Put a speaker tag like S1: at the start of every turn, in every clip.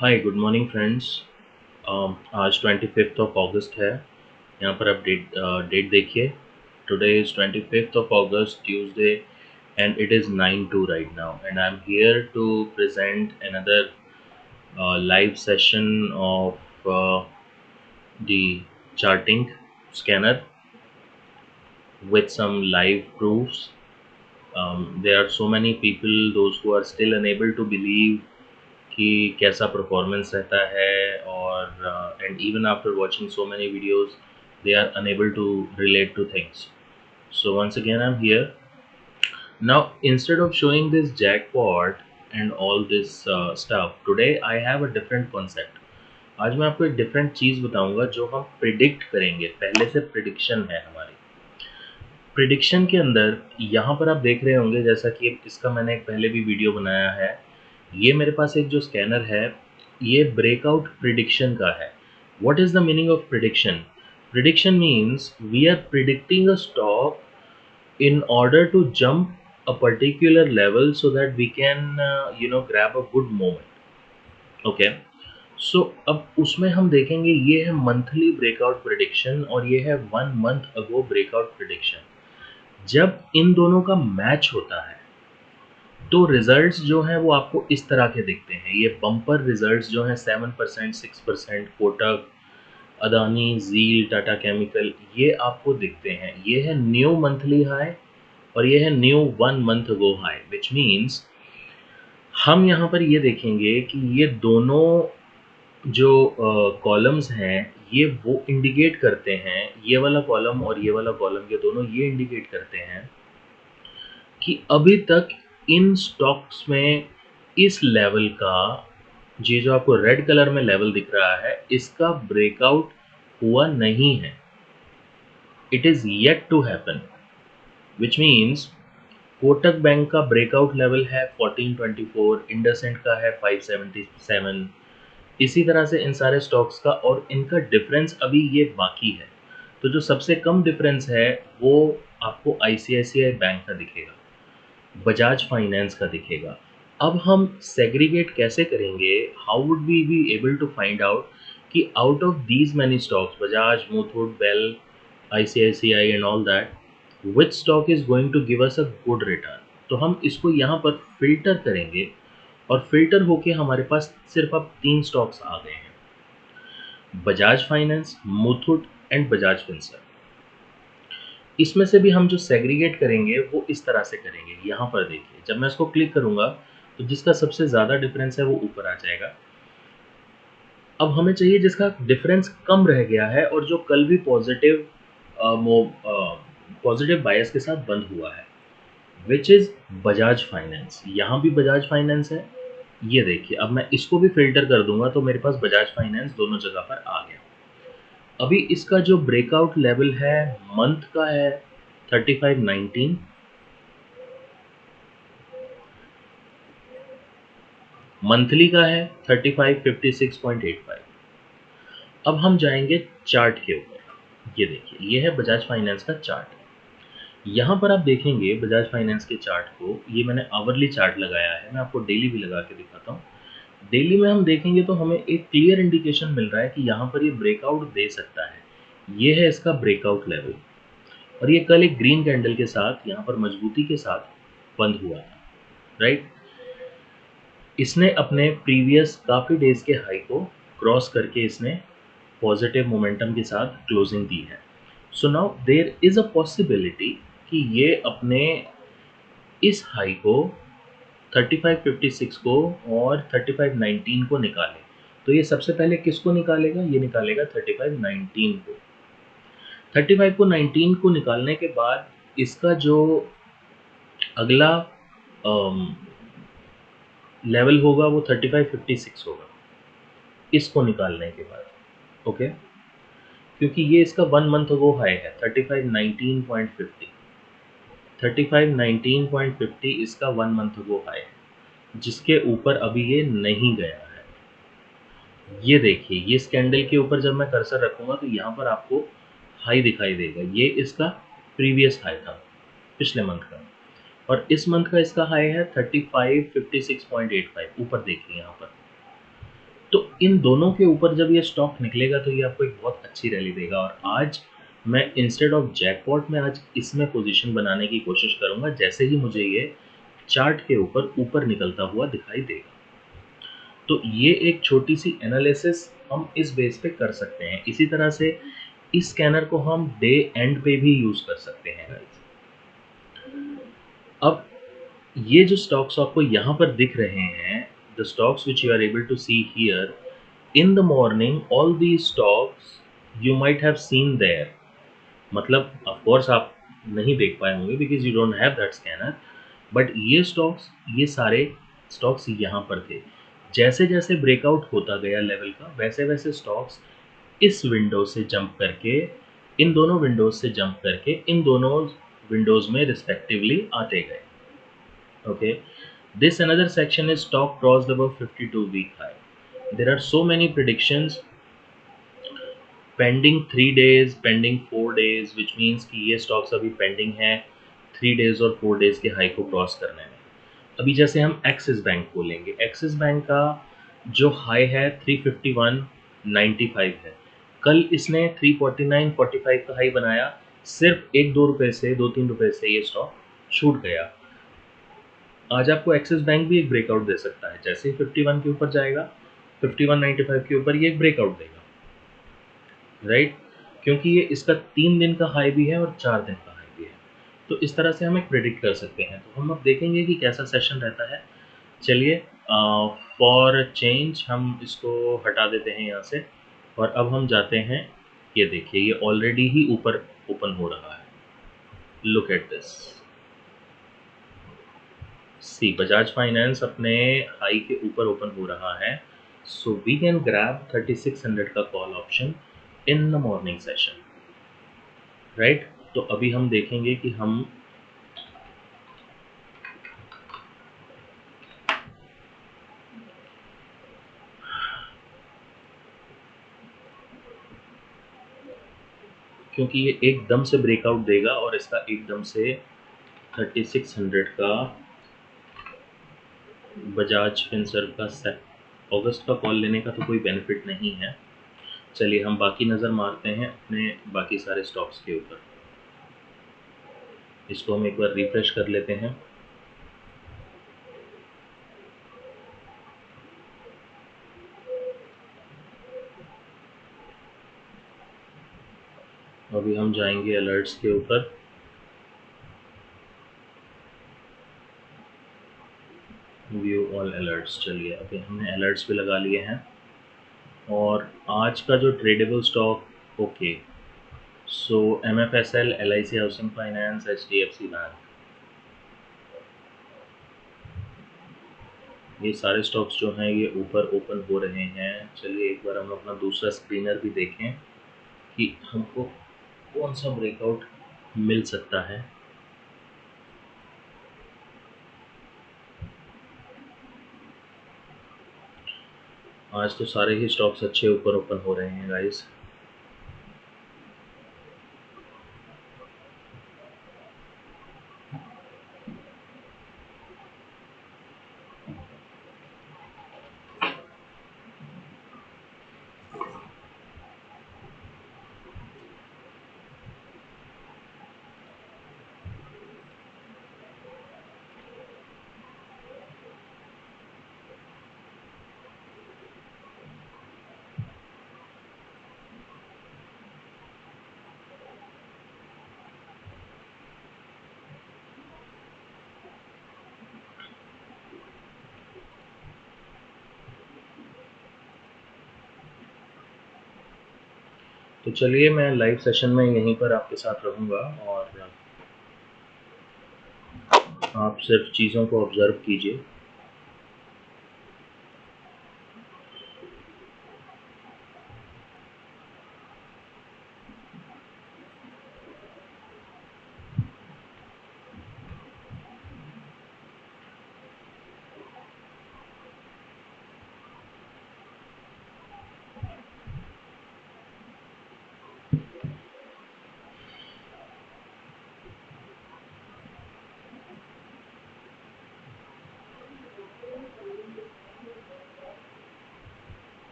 S1: Hi good morning friends. आज 25 अगस्त है। यहाँ पर आप डेट देखिए। Today is 25 August Tuesday and it is 9:02 right now and I am here to present another live session of the charting scanner with some live proofs. There are so many people, those who are still unable to believe कि कैसा performance रहता है और and even after watching so many videos they are unable to relate to things. So once again I'm here. Now instead of showing this jackpot and all this stuff, today I have a different concept. आज मैं आपको एक different चीज़ बताऊंगा जो हम predict करेंगे। पहले से प्रिडिक्शन है हमारी। प्रिडिक्शन के अंदर यहाँ पर आप देख रहे होंगे, जैसा कि इसका मैंने एक पहले भी वीडियो बनाया है। ये मेरे पास एक जो स्कैनर है, ये ब्रेकआउट प्रिडिक्शन का है। What is the meaning of prediction? Prediction means we are predicting a stock in order to jump a particular level so that we can grab a good moment. Okay, so अब उसमें हम देखेंगे, ये है monthly breakout prediction और ये है 1 month ago breakout prediction. जब इन दोनों का मैच होता है तो रिजल्ट्स जो हैं वो आपको इस तरह के दिखते हैं। ये बम्पर रिजल्ट्स जो हैं 7%, 6%, कोटक, अदानी, ज़ील, टाटा केमिकल, ये आपको दिखते हैं। ये है न्यू मंथली हाई और ये है new 1 month ago high, which means हम यहाँ पर ये देखेंगे कि ये दोनों जो कॉलम्स हैं ये वो इंडिकेट करते हैं, ये वाला कॉलम और ये वाला कॉलम, ये दोनों ये इंडिकेट करते हैं कि अभी तक इन स्टॉक्स में इस लेवल का, ये जो आपको रेड कलर में लेवल दिख रहा है, इसका ब्रेकआउट हुआ नहीं है। It is yet to happen, which means Kotak bank का ब्रेकआउट लेवल है 1424, इंडसइंड का है 577। इसी तरह से इन सारे स्टॉक्स का और इनका डिफरेंस अभी ये बाकी है। तो जो सबसे कम डिफरेंस है वो आपको आईसीआईसीआई बैंक का दिखेगा, बजाज फाइनेंस का दिखेगा। अब हम सेग्रीगेट कैसे करेंगे? How would we be able to find out कि out of these many stocks, Bajaj, Muthoot, BEL, ICICI and all that, which stock is going to give us a good return? तो हम इसको यहाँ पर फिल्टर करेंगे और फिल्टर होके हमारे पास सिर्फ अब 3 स्टॉक्स आ गए हैं, Bajaj finance, Muthoot and Bajaj Finserv. इसमें से भी हम जो सेग्रीगेट करेंगे वो इस तरह से करेंगे। यहाँ पर देखिए, जब मैं इसको क्लिक करूँगा तो जिसका सबसे ज़्यादा डिफरेंस है वो ऊपर आ जाएगा। अब हमें चाहिए जिसका डिफरेंस कम रह गया है और जो कल भी पॉजिटिव बायस के साथ बंद हुआ है, विच इज़ बजाज फाइनेंस। यहाँ भी बजाज फाइनेंस है। ये देखिए, अब मैं इसको भी फिल्टर कर दूंगा तो मेरे पास बजाज फाइनेंस दोनों जगह पर आ गया। अभी इसका जो ब्रेकआउट लेवल है मंथ का है 3519, मंथली का है 3556.85। अब हम जाएंगे चार्ट के ऊपर। ये देखिए, ये है बजाज फाइनेंस का चार्ट। यहाँ पर आप देखेंगे बजाज फाइनेंस के चार्ट को, ये मैंने आवरली चार्ट लगाया है, मैं आपको डेली भी लगा के दिखाता हूँ। डेली में हम देखेंगे तो हमें एक क्लियर इंडिकेशन मिल रहा है कि यहाँ पर ये ब्रेकआउट दे सकता है। ये है इसका ब्रेकआउट लेवल और ये कल एक ग्रीन कैंडल के साथ यहाँ पर मजबूती के साथ बंद हुआ था, राइट। इसने अपने प्रीवियस काफ़ी डेज के हाई को क्रॉस करके इसने पॉजिटिव मोमेंटम के साथ क्लोजिंग दी है। So now there is a possibility कि ये अपने इस हाई को 3556 को और 3519 को निकाले। तो ये सबसे पहले किसको निकालेगा? ये निकालेगा 3519 को। 35 को 19 को निकालने के बाद इसका जो अगला लेवल होगा वो 3556 होगा इसको निकालने के बाद। ओके, क्योंकि ये इसका 1 मंथ अगो हाई है 3519.50। 3519.50 इसका 1 मंथ अगो हाई है, जिसके ऊपर अभी ये नहीं गया है। ये देखिए, ये कैंडल के ऊपर जब मैं कर्सर रखूंगा तो यहाँ पर आपको हाई दिखाई देगा। ये इसका प्रीवियस हाई था पिछले मंथ का, और इस मंथ का इसका हाई है 3556.85। ऊपर देखिए यहाँ पर तो इन दोनों के ऊपर जब ये स्टॉक निकलेगा तो ये आपको एक बहुत अच्छी रैली देगा, और आज मैं इंस्टेड ऑफ जैकपॉट में आज इसमें पोजीशन बनाने की कोशिश करूंगा जैसे ही मुझे ये चार्ट के ऊपर ऊपर निकलता हुआ दिखाई देगा। तो ये एक छोटी सी एनालिसिस हम इस बेस पे कर सकते हैं। इसी तरह से इस स्कैनर को हम डे एंड पे भी यूज कर सकते हैं गाइस। अब ये जो स्टॉक्स आपको यहाँ पर दिख रहे हैं, the stocks which you are able to see here in the morning, all the stocks you might have seen there, मतलब ऑफ कोर्स आप नहीं देख पाए होंगे because you don't have that scanner, but ये स्टॉक्स, ये सारे स्टॉक्स यहाँ पर थे। जैसे जैसे ब्रेकआउट होता गया लेवल का, वैसे वैसे स्टॉक्स इस विंडो से जंप करके, इन दोनों विंडोज से जंप करके इन दोनों विंडोज में रिस्पेक्टिवली आते गए। Okay, this another section is stock crossed above 52 week high. There are so many predictions pending 3 days, pending 4 days, which means कि ये stocks अभी pending है 3 days और 4 days के हाई को क्रॉस करने में। अभी जैसे हम एक्सिस बैंक को लेंगे, एक्सिस बैंक का जो हाई है 351.95 है। कल इसने 349.45 का हाई बनाया, सिर्फ 1-2 रुपए से, 2-3 रुपए से ये स्टॉक छूट गया। आज आपको एक्सिस बैंक भी एक ब्रेकआउट दे सकता है, जैसे ही 51 के ऊपर जाएगा, 51.95 के ऊपर ये एक ब्रेकआउट देगा, राइट? क्योंकि ये इसका 3 दिन का हाई भी है और 4 दिन का हाई भी है। तो इस तरह से हम एक प्रेडिक्ट कर सकते हैं। तो हम अब देखेंगे कि कैसा सेशन रहता है। चलिए, फॉर चेंज हम इसको हटा देते हैं यहाँ से, और अब हम जाते हैं, ये देखिए ये ऑलरेडी ही ऊपर ओपन हो रहा है। Look at this, see Bajaj finance अपने हाई के ऊपर ओपन हो रहा है। सो वी कैन ग्रैब 3600 का call option in the morning session, right? तो अभी हम देखेंगे कि हम क्योंकि ये एकदम से ब्रेकआउट देगा और इसका एकदम से 3600 का बजाज फिनसर्व का अगस्त का कॉल लेने का तो कोई बेनिफिट नहीं है। चलिए हम बाकी नज़र मारते हैं अपने बाकी सारे स्टॉक्स के ऊपर। इसको हम एक बार रिफ्रेश कर लेते हैं। अभी हम जाएंगे अलर्ट्स के ऊपर। व्यू ऑल अलर्ट्स, चलिए अभी हमने अलर्ट्स पे लगा लिए हैं। और आज का जो ट्रेडेबल स्टॉक, ओके, सो MFSL, LIC housing finance, HDFC bank, ये सारे स्टॉक्स जो हैं ये ऊपर ओपन हो रहे हैं। चलिए एक बार हम अपना दूसरा स्क्रीनर भी देखें कि हमको कौन सा ब्रेकआउट मिल सकता है। आज तो सारे ही स्टॉक्स अच्छे ऊपर ओपन हो रहे हैं गाइस। तो चलिए मैं लाइव सेशन में यहीं पर आपके साथ रहूँगा और आप सिर्फ चीज़ों को ऑब्ज़र्व कीजिए।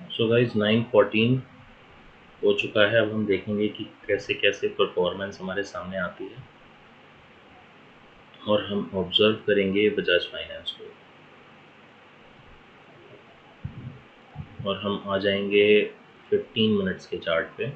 S1: सो गाइज 9:14 हो चुका है। अब हम देखेंगे कि कैसे कैसे परफॉर्मेंस हमारे सामने आती है और हम ऑब्जर्व करेंगे बजाज फाइनेंस को, और हम आ जाएंगे 15 मिनट्स के चार्ट पे।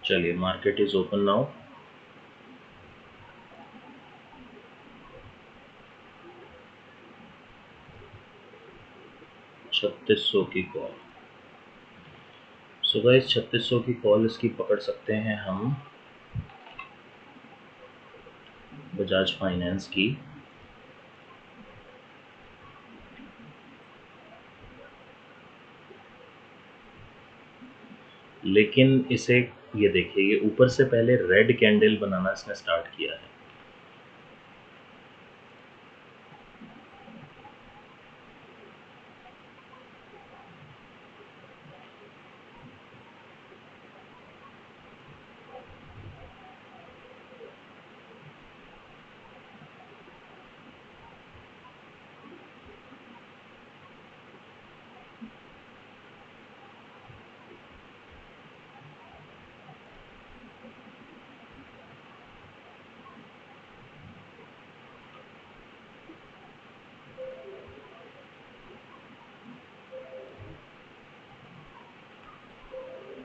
S1: चलिए, मार्केट इज ओपन नाउ। छत्तीस सौ की कॉल। सो गाइस 3600 की कॉल इसकी पकड़ सकते हैं हम बजाज फाइनेंस की। लेकिन इसे, ये देखिए, ये ऊपर से पहले रेड कैंडल बनाना इसने स्टार्ट किया है।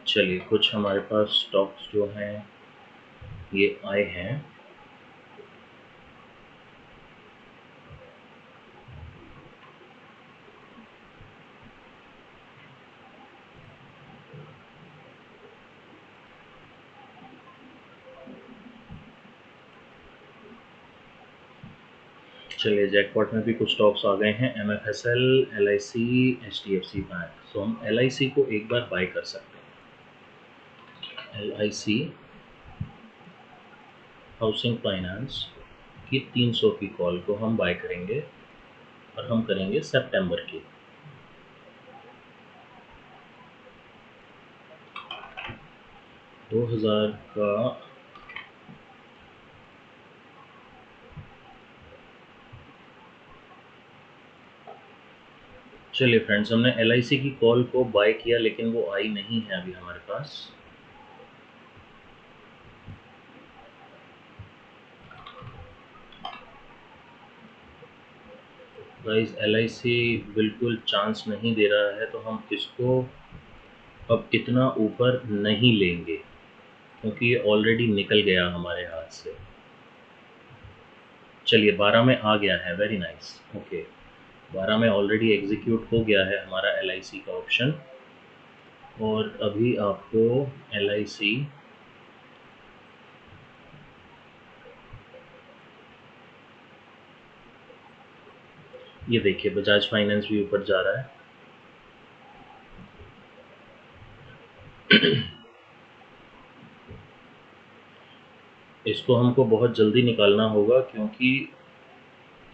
S1: चलिए, कुछ हमारे पास स्टॉक्स जो हैं ये आए हैं। चलिए, जैकपॉट में भी कुछ स्टॉक्स आ गए हैं। MFSL, LIC, HDFC बैंक। सो हम LIC को एक बार बाय कर सकते हैं। LIC हाउसिंग फाइनेंस की 300 की कॉल को हम बाय करेंगे, और हम करेंगे सितंबर की। 2000 का। चलिए फ्रेंड्स, हमने LIC की कॉल को बाय किया, लेकिन वो आई नहीं है अभी हमारे पास। गाइस, LIC बिल्कुल चांस नहीं दे रहा है, तो हम इसको अब इतना ऊपर नहीं लेंगे, क्योंकि ये ऑलरेडी निकल गया हमारे हाथ से। चलिए, 12 में आ गया है। Very nice. ओके, 12 में ऑलरेडी एग्जीक्यूट हो गया है हमारा LIC का ऑप्शन। और अभी आपको LIC ये देखिए बजाज फाइनेंस भी ऊपर जा रहा है। इसको हमको बहुत जल्दी निकालना होगा क्योंकि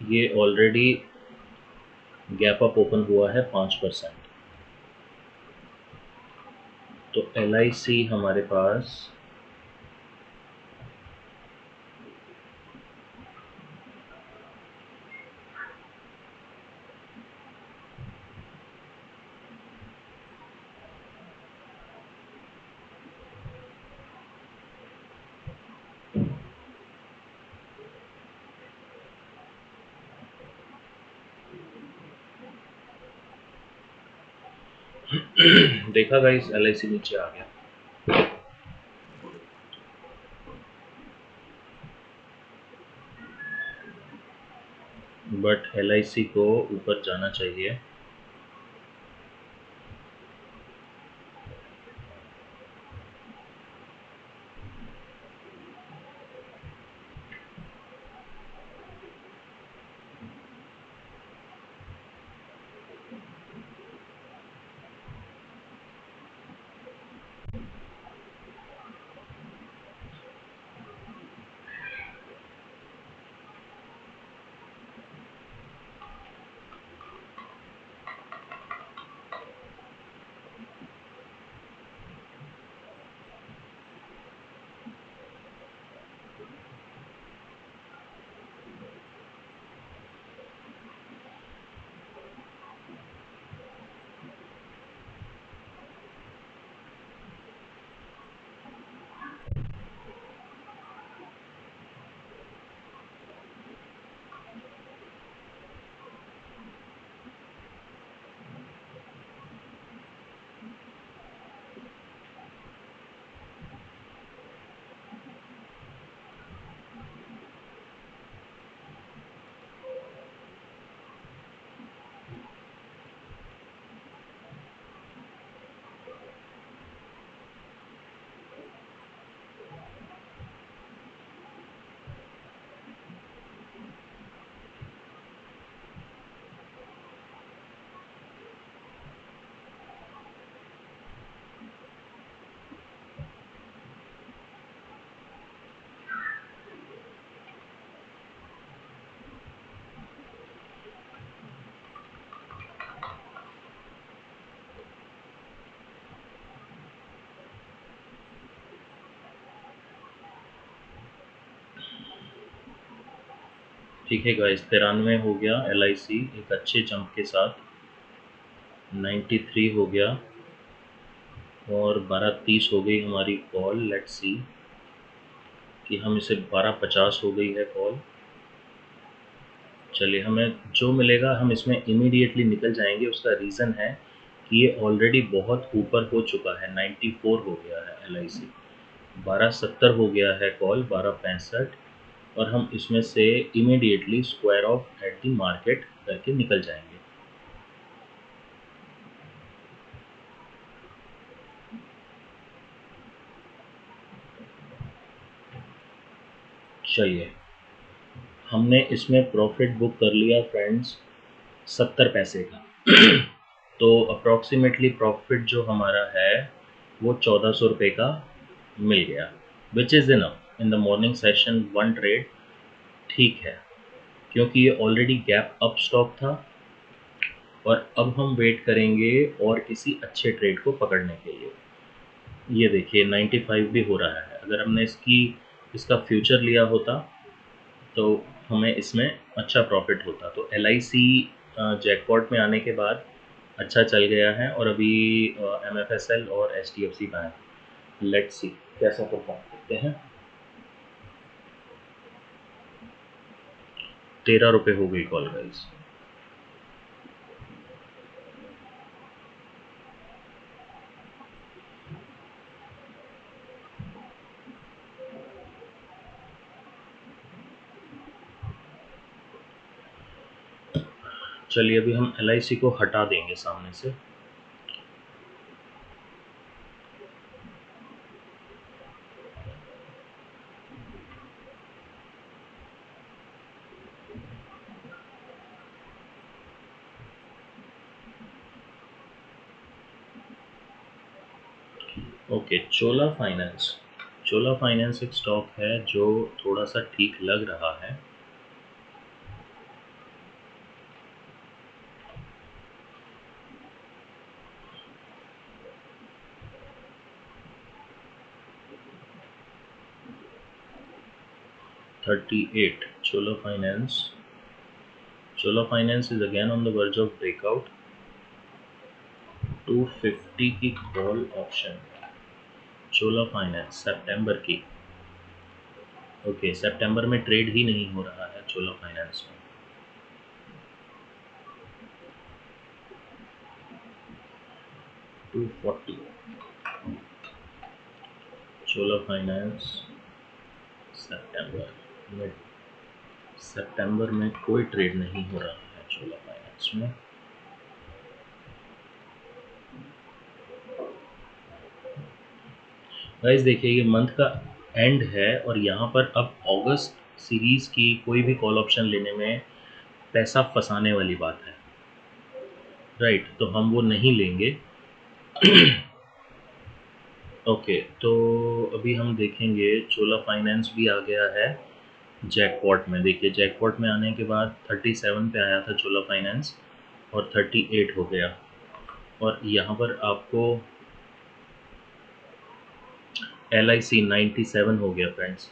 S1: ये ऑलरेडी गैप अप ओपन हुआ है 5%। तो LIC हमारे पास देखा गाइस, LIC नीचे आ गया। बट LIC को ऊपर जाना चाहिए। ठीक है गाइस, 93 हो गया LIC एक अच्छे जंप के साथ। 93 हो गया और 12:30 हो गई हमारी कॉल। लेट्स सी कि हम इसे 12:50 हो गई है कॉल। चलिए, हमें जो मिलेगा हम इसमें इमीडिएटली निकल जाएंगे। उसका रीज़न है कि ये ऑलरेडी बहुत ऊपर हो चुका है। 94 हो गया है LIC। 12:70 हो गया है कॉल, 12:65, और हम इसमें से immediately square of at the market करके निकल जाएंगे। चलिए, हमने इसमें प्रॉफिट बुक कर लिया फ्रेंड्स 70 पैसे का। तो अप्रॉक्सीमेटली प्रॉफिट जो हमारा है वो 1400 रुपये का मिल गया, which is enough in the morning session. One trade ठीक है, क्योंकि ये ऑलरेडी गैप अप स्टॉक था। और अब हम वेट करेंगे और किसी अच्छे ट्रेड को पकड़ने के लिए। ये देखिए 95 भी हो रहा है। अगर हमने इसका फ्यूचर लिया होता तो हमें इसमें अच्छा प्रॉफिट होता। तो LIC जैकपॉट में आने के बाद अच्छा चल गया है। और अभी MFSL और HDFC बैंक, लेट्स सी कैसा परफॉर्म करते हैं। 13 रुपये हो गई कॉल गाइस। चलिए, अभी हम LIC को हटा देंगे सामने से। ओके, चोला फाइनेंस एक स्टॉक है जो थोड़ा सा ठीक लग रहा है। $38 Chola finance is again on the verge of breakout. 250 की कॉल ऑप्शन चोला फाइनेंस सितंबर की। ओके, सितंबर में ट्रेड ही नहीं हो रहा है चोला फाइनेंस में। 240 चोला फाइनेंस सितंबर में। सितंबर में कोई ट्रेड नहीं हो रहा है चोला फाइनेंस में। गाइस देखिए, ये मंथ का एंड है और यहाँ पर अब अगस्त सीरीज की कोई भी कॉल ऑप्शन लेने में पैसा फंसाने वाली बात है, राइट? तो हम वो नहीं लेंगे। ओके, तो अभी हम देखेंगे चोला फाइनेंस भी आ गया है जैकपॉट में। देखिए, जैकपॉट में आने के बाद 37 पे आया था चोला फाइनेंस और 38 हो गया, और यहाँ पर आपको LIC 97 हो गया फ्रेंड्स।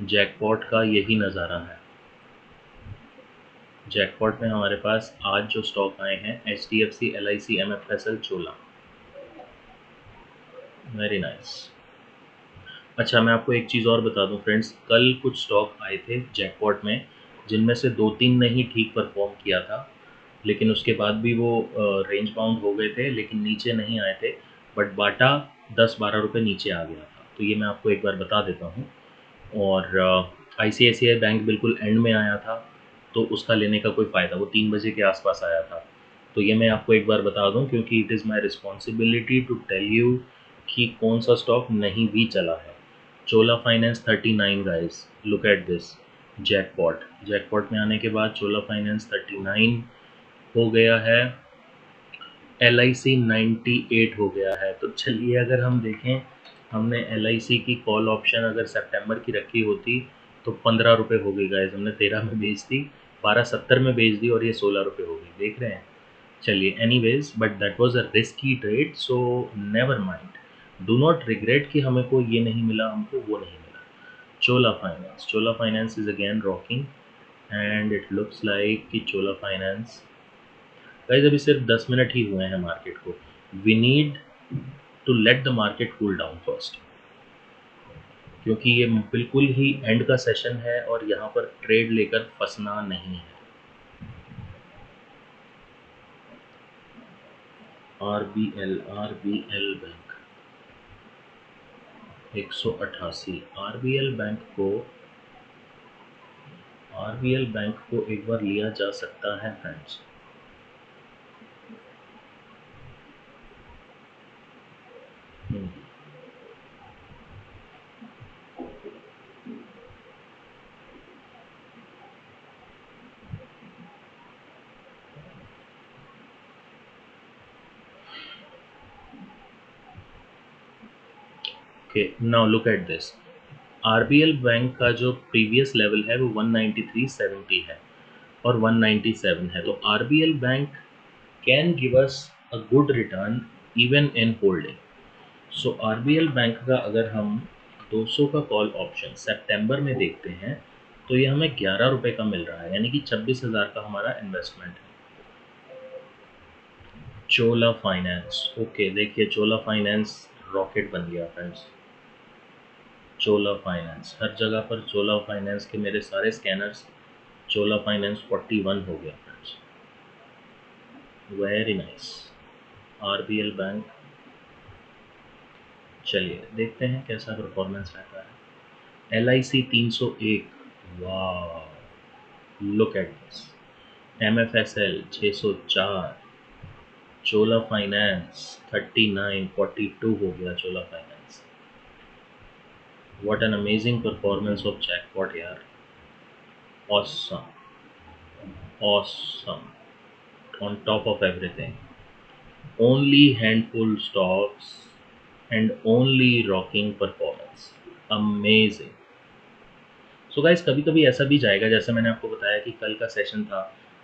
S1: जैकपॉट का यही नज़ारा है। जैकपॉट में हमारे पास आज जो स्टॉक आए हैं HDFC, LIC, MFSL, Chola. Very nice. अच्छा, मैं आपको एक चीज़ और बता दूं फ्रेंड्स, कल कुछ स्टॉक आए थे जैकपॉट में जिनमें से 2-3 ने ही ठीक परफॉर्म किया था, लेकिन उसके बाद भी वो रेंज बाउंड हो गए थे, लेकिन नीचे नहीं आए थे। बट बाटा 10-12 रुपये नीचे आ गया था, तो ये मैं आपको एक बार बता देता हूँ। और ICICI बैंक बिल्कुल एंड में आया था, तो उसका लेने का कोई फ़ायदा, वो 3 बजे के आसपास आया था। तो ये मैं आपको एक बार बता दूं, क्योंकि it is my responsibility to tell you कि कौन सा स्टॉक नहीं भी चला है। Chola finance 39 guys, look at this. Jackpot में आने के बाद चोला फाइनेंस 39 हो गया है, LIC 98 हो गया है। तो चलिए, अगर हम देखें, हमने LIC की कॉल ऑप्शन अगर सितंबर की रखी होती तो 15 रुपये हो गई गाइस, हमने 13 में बेच दी, 12.70 में बेच दी और ये 16 रुपये हो गई, देख रहे हैं? चलिए, anyways, but that was a risky trade, so never mind, do not regret कि हमें को ये नहीं मिला, हमको वो नहीं मिला। Chola finance is again rocking and it looks like कि चोला फाइनेंस गाइस अभी सिर्फ 10 मिनट ही हुए हैं मार्केट को। We need to let the market cool down first, क्योंकि ये बिल्कुल ही एंड का सेशन है और यहाँ पर ट्रेड लेकर फंसना नहीं है। RBL bank 188। आरबीएल बैंक को एक बार लिया जा सकता है friends. Okay, now look at this. RBL bank का जो प्रीवियस लेवल है वो 193.70 है और 197 है, तो RBL bank can give us a good return even in holding. So RBL bank का अगर हम 200 का कॉल ऑप्शन सितंबर में देखते हैं तो ये हमें 11 रुपये का मिल रहा है, यानी कि 26,000 का हमारा इन्वेस्टमेंट है। चोला फाइनेंस, ओके, देखिए चोला फाइनेंस रॉकेट बन गया फ्रेंड्स। चोला फाइनेंस हर जगह पर, चोला फाइनेंस के मेरे सारे स्कैनर्स, चोला फाइनेंस 41 हो गया friends. Very nice. RBL bank, चलिए देखते हैं कैसा परफॉर्मेंस रहता है। LIC 301, वाह, look at this. MFSL 604, Chola finance 3942 हो गया Chola finance. What an amazing performance of jackpot यार, awesome, awesome, on top of everything. Only handful stocks and only rocking performance, amazing. So guys, कभी कभी ऐसा भी जाएगा, जैसे मैंने आपको बताया कि कल का सेशन था,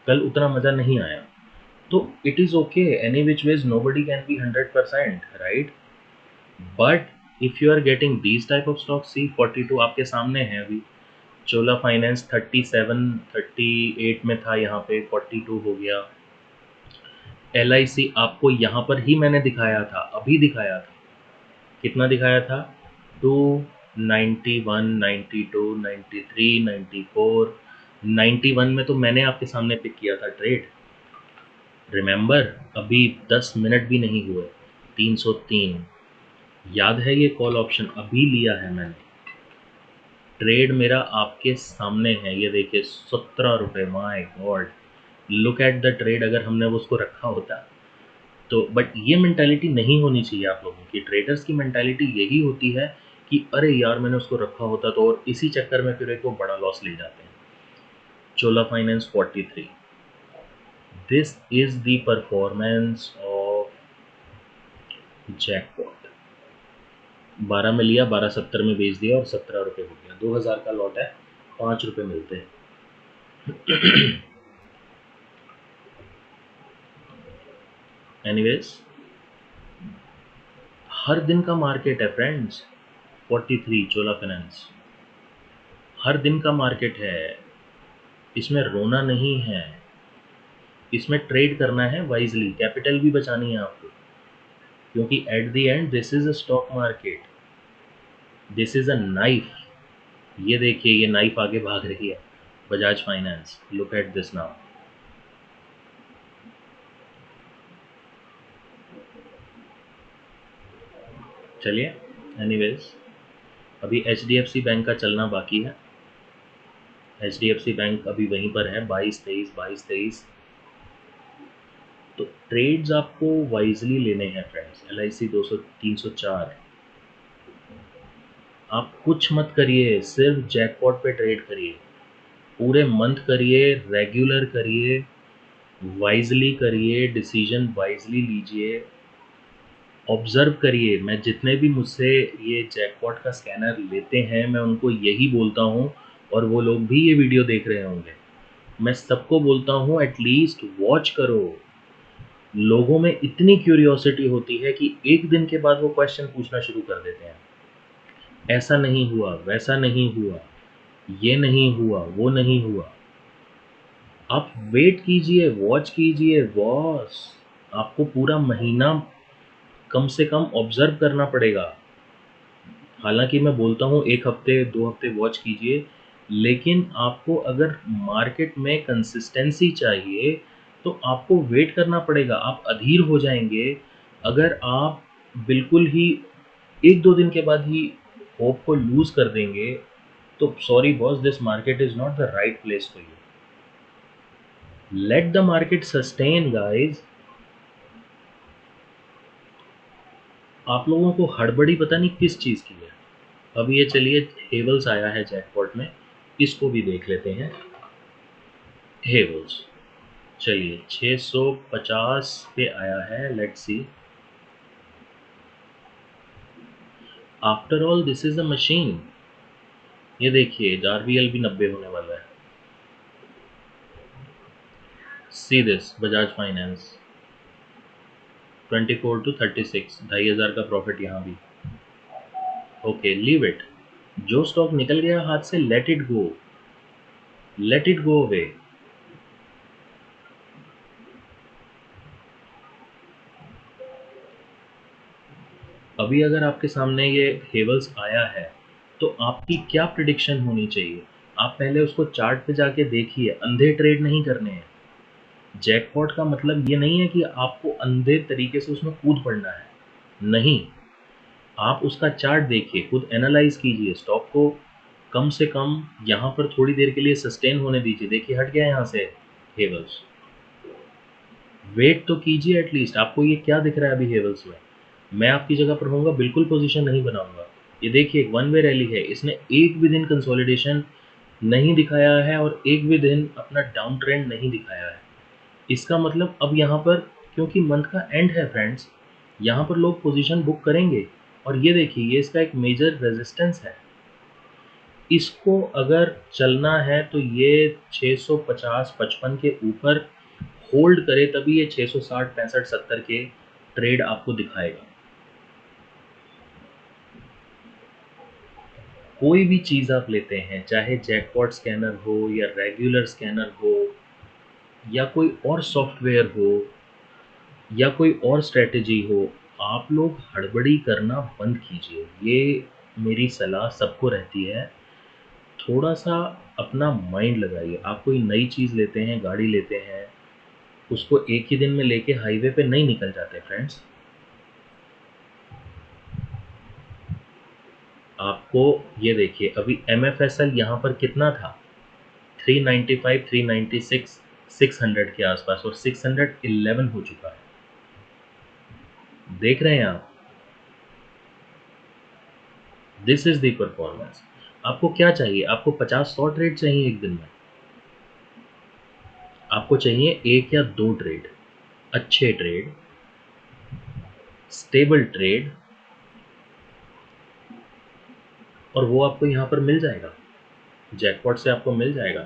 S1: कल उतना मज़ा नहीं आया, तो it is okay, any which ways nobody can be 100%, right? But if you are getting these type of stock, see 42 आपके सामने है अभी, चोला फाइनेंस 37 38 में था, यहाँ पे 42 हो गया। LIC आपको यहाँ पर ही मैंने दिखाया था, अभी दिखाया था, कितना दिखाया था? 291, 92, 93, 94, 91 में तो मैंने आपके सामने पिक किया था ट्रेड, रिमेंबर? अभी 10 मिनट भी नहीं हुए, 303, याद है? ये कॉल ऑप्शन अभी लिया है मैंने, ट्रेड मेरा आपके सामने है, ये देखिए 17 रुपये, my God, look at the trade. अगर हमने वो उसको रखा होता तो, बट ये मेंटालिटी नहीं होनी चाहिए आप लोगों की। ट्रेडर्स की मेंटालिटी यही होती है कि अरे यार मैंने उसको रखा होता तो, और इसी चक्कर में फिर एक को बड़ा लॉस ले जाते हैं। Chola finance 43, this is the performance of jackpot. 12 में लिया, 12.70 में बेच दिया और 17 रुपये हो गया। 2000 का लॉट है, 5 रुपये मिलते हैं। एनीवेज, हर दिन का मार्केट है फ्रेंड्स। 43 चोला फाइनेंस हर दिन का मार्केट है, इसमें रोना नहीं है, इसमें ट्रेड करना है वाइजली, कैपिटल भी बचानी है आपको, क्योंकि eight the and this is a stock market, this is a knife. ये देखिए, ये नाइफ आगे भाग रही है, Bajaj finance, look at this now. चलिए, एनीवेज, अभी HDFC बैंक का चलना बाकी है। HDFC बैंक अभी वहीं पर है, 22-23, 22-23। तो ट्रेड्स आपको वाइजली लेने हैं फ्रेंड्स। LIC 200, 304, आप कुछ मत करिए, सिर्फ जैकपॉट पे ट्रेड करिए, पूरे मंथ करिए, रेगुलर करिए, वाइजली करिए, डिसीजन वाइजली लीजिए, ऑब्जर्व करिए। मैं जितने भी मुझसे ये जैकपॉट का स्कैनर लेते हैं, मैं उनको यही बोलता हूँ, और वो लोग भी ये वीडियो देख रहे होंगे, मैं सबको बोलता हूँ एटलीस्ट वॉच करो। लोगों में इतनी क्यूरियोसिटी होती है कि एक दिन के बाद वो क्वेश्चन पूछना शुरू कर देते हैं, ऐसा नहीं हुआ, वैसा नहीं हुआ, ये नहीं हुआ, वो नहीं हुआ। आप वेट कीजिए, वॉच कीजिए बॉस, आपको पूरा महीना कम से कम ऑब्जर्व करना पड़ेगा। हालांकि मैं बोलता हूँ 1 हफ्ते 2 हफ्ते वॉच कीजिए, लेकिन आपको अगर मार्केट में कंसिस्टेंसी चाहिए तो आपको वेट करना पड़ेगा। आप अधीर हो जाएंगे अगर आप बिल्कुल ही 1-2 दिन के बाद ही होप को लूज कर देंगे, तो sorry boss, this market is not the right place for you. Late the market sustain guys. आप लोगों को हड़बड़ी पता नहीं किस चीज़ की है। अब ये चलिए, हेवल्स आया है जैकपॉट में, इसको भी देख लेते हैं। हेवल्स चलिए 650 पे आया है, let's see. After all this is a machine. ये देखिए, RBL भी 90 होने वाला है। See this Bajaj finance 24 to 36, 2500 का प्रॉफिट यहाँ भी। Okay, leave it. जो स्टॉक निकल गया हाथ से, let it go, let it go away. अभी अगर आपके सामने ये हेवल्स आया है तो आपकी क्या प्रिडिक्शन होनी चाहिए? आप पहले उसको चार्ट पे जाके देखिए, अंधे ट्रेड नहीं करने हैं। जैकपॉट का मतलब ये नहीं है कि आपको अंधे तरीके से उसमें कूद पड़ना है, नहीं। आप उसका चार्ट देखिए, खुद एनालाइज कीजिए, स्टॉक को कम से कम यहाँ पर थोड़ी देर के लिए सस्टेन होने दीजिए। देखिए हट गया यहाँ से हेवल्स, वेट तो कीजिए एटलीस्ट। आपको ये क्या दिख रहा है अभी हेवल्स में? मैं आपकी जगह पर होऊंगा, बिल्कुल पोजीशन नहीं बनाऊंगा। ये देखिए, 1 वे रैली है, इसने एक भी दिन कंसोलिडेशन नहीं दिखाया है और एक भी दिन अपना डाउन ट्रेंड नहीं दिखाया है। इसका मतलब अब यहाँ पर क्योंकि मंथ का एंड है फ्रेंड्स, यहाँ पर लोग पोजीशन बुक करेंगे। और ये देखिए, ये इसका एक मेजर रेजिस्टेंस है। इसको अगर चलना है तो ये 650-55 के ऊपर होल्ड करे, तभी ये 660, 65, 70 के ट्रेड आपको दिखाएगा। कोई भी चीज़ आप लेते हैं, चाहे जैकपॉट स्कैनर हो या रेगुलर स्कैनर हो या कोई और सॉफ्टवेयर हो या कोई और स्ट्रेटजी हो, आप लोग हड़बड़ी करना बंद कीजिए। ये मेरी सलाह सबको रहती है। थोड़ा सा अपना माइंड लगाइए। आप कोई नई चीज़ लेते हैं, गाड़ी लेते हैं, उसको एक ही दिन में लेके हाईवे पे नहीं निकल जाते फ्रेंड्स। आपको ये देखिए, अभी MFSL यहाँ पर कितना था, 395, 396, 600 के आसपास, और 611 हो चुका है। देख रहे हैं आप, दिस इज द परफॉर्मेंस। आपको क्या चाहिए? आपको 50-100 ट्रेड चाहिए एक दिन में? आपको चाहिए एक या दो ट्रेड, अच्छे ट्रेड, स्टेबल ट्रेड, और वो आपको यहाँ पर मिल जाएगा, जैकपॉट से आपको मिल जाएगा।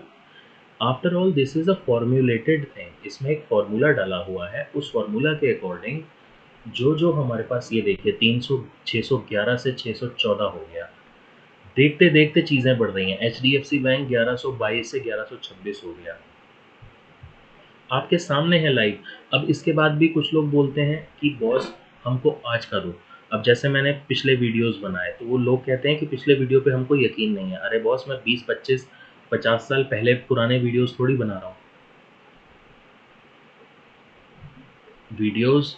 S1: After all this is a formulated thing, इसमें एक फॉर्मूला डाला हुआ है। उस फॉर्मूला के अकॉर्डिंग जो जो हमारे पास, ये देखिए 300, 611 से 614 हो गया। देखते देखते चीज़ें बढ़ रही हैं। HDFC बैंक 1122 से 1126 हो गया, आपके सामने है लाइव। अब इसके बाद भी कुछ लोग बोलते हैं कि बॉस हमको आज का दो। अब जैसे मैंने पिछले वीडियोस बनाए, तो वो लोग कहते हैं कि पिछले वीडियो पे हमको यकीन नहीं है। अरे बॉस, मैं 20, 25, 50 साल पहले पुराने वीडियोस थोड़ी बना रहा हूँ। वीडियोस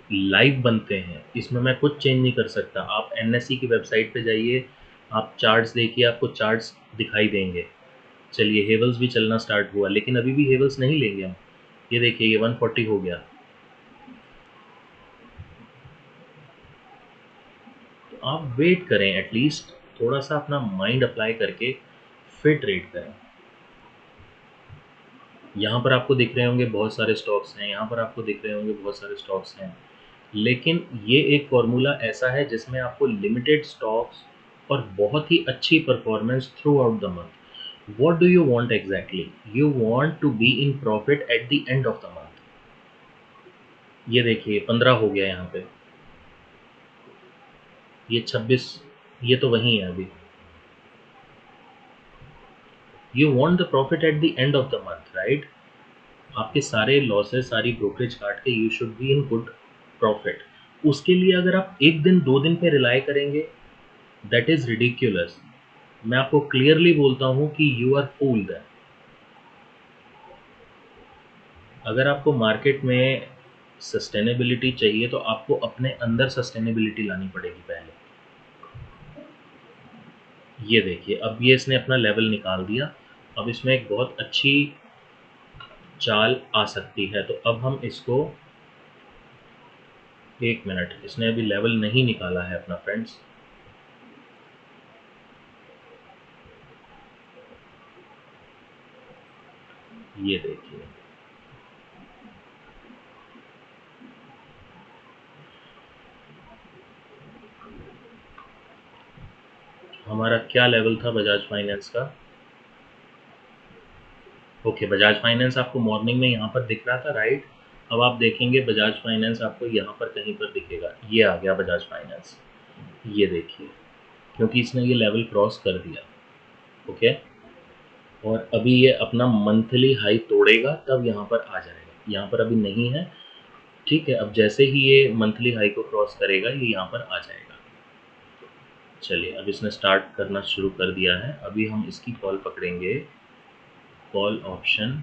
S1: लाइव बनते हैं, इसमें मैं कुछ चेंज नहीं कर सकता। आप NSE की वेबसाइट पे जाइए, आप चार्ट्स देखिए, आपको चार्ट्स दिखाई देंगे। चलिए, हेवल्स भी चलना स्टार्ट हुआ, लेकिन अभी भी हेवल्स नहीं लेंगे हम। ये देखिए, ये 140 हो गया। तो आप वेट करें, एटलीस्ट थोड़ा सा अपना माइंड अप्लाई करके फिर ट्रेड करें। यहाँ पर आपको दिख रहे होंगे बहुत सारे स्टॉक्स हैं, यहाँ पर आपको दिख रहे होंगे बहुत सारे स्टॉक्स हैं, लेकिन ये एक फॉर्मूला ऐसा है जिसमें आपको लिमिटेड स्टॉक्स और बहुत ही अच्छी performance throughout the month. What do you want exactly? You want to be in profit at the end of the month. ये देखिए 15 हो गया यहाँ पे, ये 26, ये तो वही है अभी। You want the profit at the end of the month, right? आपके सारे लॉसेस, सारी ब्रोकरेज काट के you should be in good profit. उसके लिए अगर आप एक दिन, दो दिन पे रिलाई करेंगे, दैट इज रिडिक्यूलस। मैं आपको क्लियरली बोलता हूँ कि यू आर फूल्ड। अगर आपको मार्केट में सस्टेनेबिलिटी चाहिए, तो आपको अपने अंदर सस्टेनेबिलिटी लानी पड़ेगी पहले। ये देखिए, अब ये इसने अपना लेवल निकाल दिया। अब इसमें एक बहुत अच्छी चाल आ सकती है। तो अब हम इसको, एक मिनट, इसने अभी लेवल नहीं निकाला है अपना फ्रेंड्स। ये देखिए, हमारा क्या लेवल था बजाज फाइनेंस का? ओके, बजाज फाइनेंस आपको मॉर्निंग में यहाँ पर दिख रहा था, राइट? अब आप देखेंगे बजाज फाइनेंस आपको यहाँ पर कहीं पर दिखेगा। ये आ गया बजाज फाइनेंस, ये देखिए, क्योंकि इसने ये लेवल क्रॉस कर दिया। ओके, और अभी ये अपना मंथली हाई तोड़ेगा, तब यहाँ पर आ जाएगा। यहाँ पर अभी नहीं है, ठीक है। अब जैसे ही ये मंथली हाई को क्रॉस करेगा, ये यहाँ पर आ जाएगा। चलिए, अब इसने स्टार्ट करना शुरू कर दिया है। अभी हम इसकी कॉल पकड़ेंगे, कॉल ऑप्शन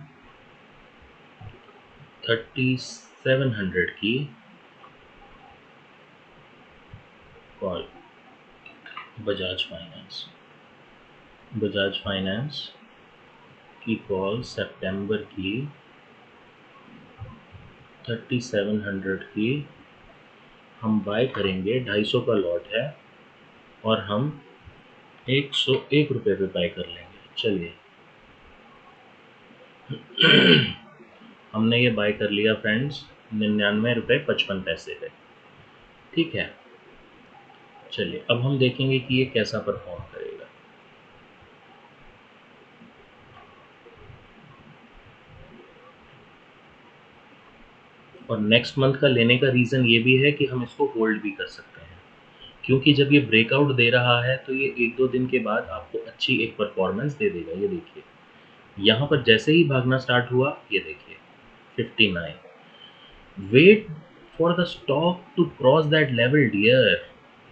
S1: 3700 की call, Bajaj finance. Bajaj finance की कॉल सितंबर की 3700 की हम बाय करेंगे। 250 का लॉट है, और हम 101 रुपये पे बाय कर लेंगे। चलिए, हमने ये बाय कर लिया फ्रेंड्स, ₹99.55 पे। ठीक है, चलिए अब हम देखेंगे कि ये कैसा परफॉर्म करेगा। और नेक्स्ट मंथ का लेने का रीज़न ये भी है कि हम इसको होल्ड भी कर सकते हैं, क्योंकि जब ये ब्रेकआउट दे रहा है तो ये 1-2 दिन के बाद आपको अच्छी एक परफॉर्मेंस दे देगा। ये देखिए, यहाँ पर जैसे ही भागना स्टार्ट हुआ, ये देखिए 59। Wait for the stock to cross that level dear,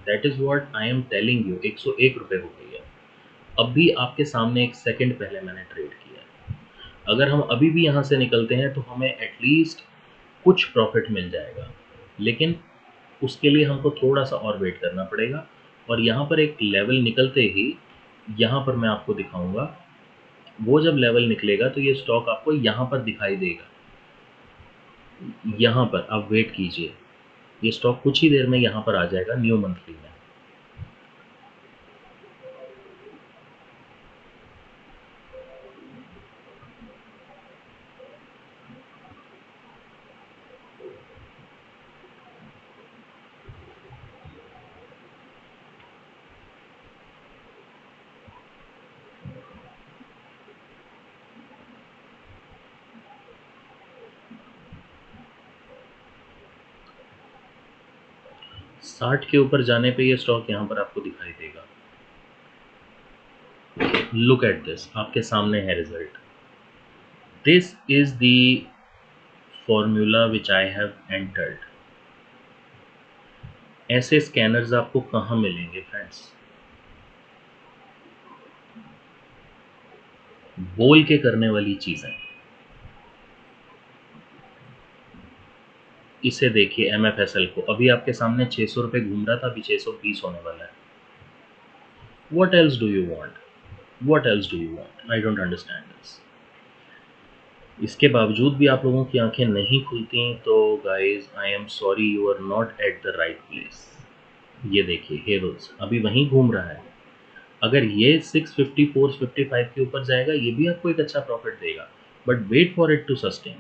S1: that is what I am telling you. ₹101 हो गई है। अभी आपके सामने 1 सेकंड पहले मैंने ट्रेड किया है। अगर हम अभी भी यहाँ से निकलते हैं तो हमें एटलीस्ट कुछ प्रॉफिट मिल जाएगा, लेकिन उसके लिए हमको थोड़ा-सा और वेट करना पड़ेगा। और यहाँ पर एक लेवल निकलते ही, यहाँ पर मैं आपको दिखाऊँगा, वो जब लेवल निकलेगा तो ये स्टॉक आपको यहाँ पर दिखाई देगा। यहाँ पर आप वेट कीजिए, ये स्टॉक कुछ ही देर में यहाँ पर आ जाएगा न्यू मंथली में। 60 के ऊपर जाने पे ये स्टॉक यहाँ पर आपको दिखाई देगा। लुक एट दिस, आपके सामने है result. This is the formula which I have entered. ऐसे स्कैनर्स आपको कहाँ मिलेंगे फ्रेंड्स? बोल के करने वाली चीज़ें। इसे देखिए MFSL को, अभी आपके सामने 600 रुपये घूम रहा था, अभी 620 होने वाला है। What else do you want? What else do you want? I don't understand this. इसके बावजूद भी आप लोगों की आंखें नहीं खुलती, तो guys I am sorry, you are not at the right place. ये देखिए हेवल्स अभी वहीं घूम रहा है। अगर ये 654 55 के ऊपर जाएगा, ये भी आपको एक अच्छा प्रॉफिट देगा, but wait for it to sustain.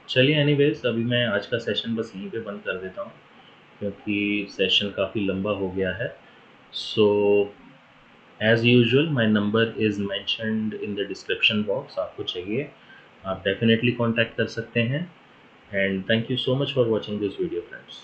S1: चलिए एनीवेज, अभी मैं आज का सेशन बस यहीं पे बंद कर देता हूँ, क्योंकि सेशन काफ़ी लंबा हो गया है। So as usual my number is mentioned in the description box. आपको चाहिए आप डेफिनेटली कांटेक्ट कर सकते हैं। And thank you so much for watching this video friends.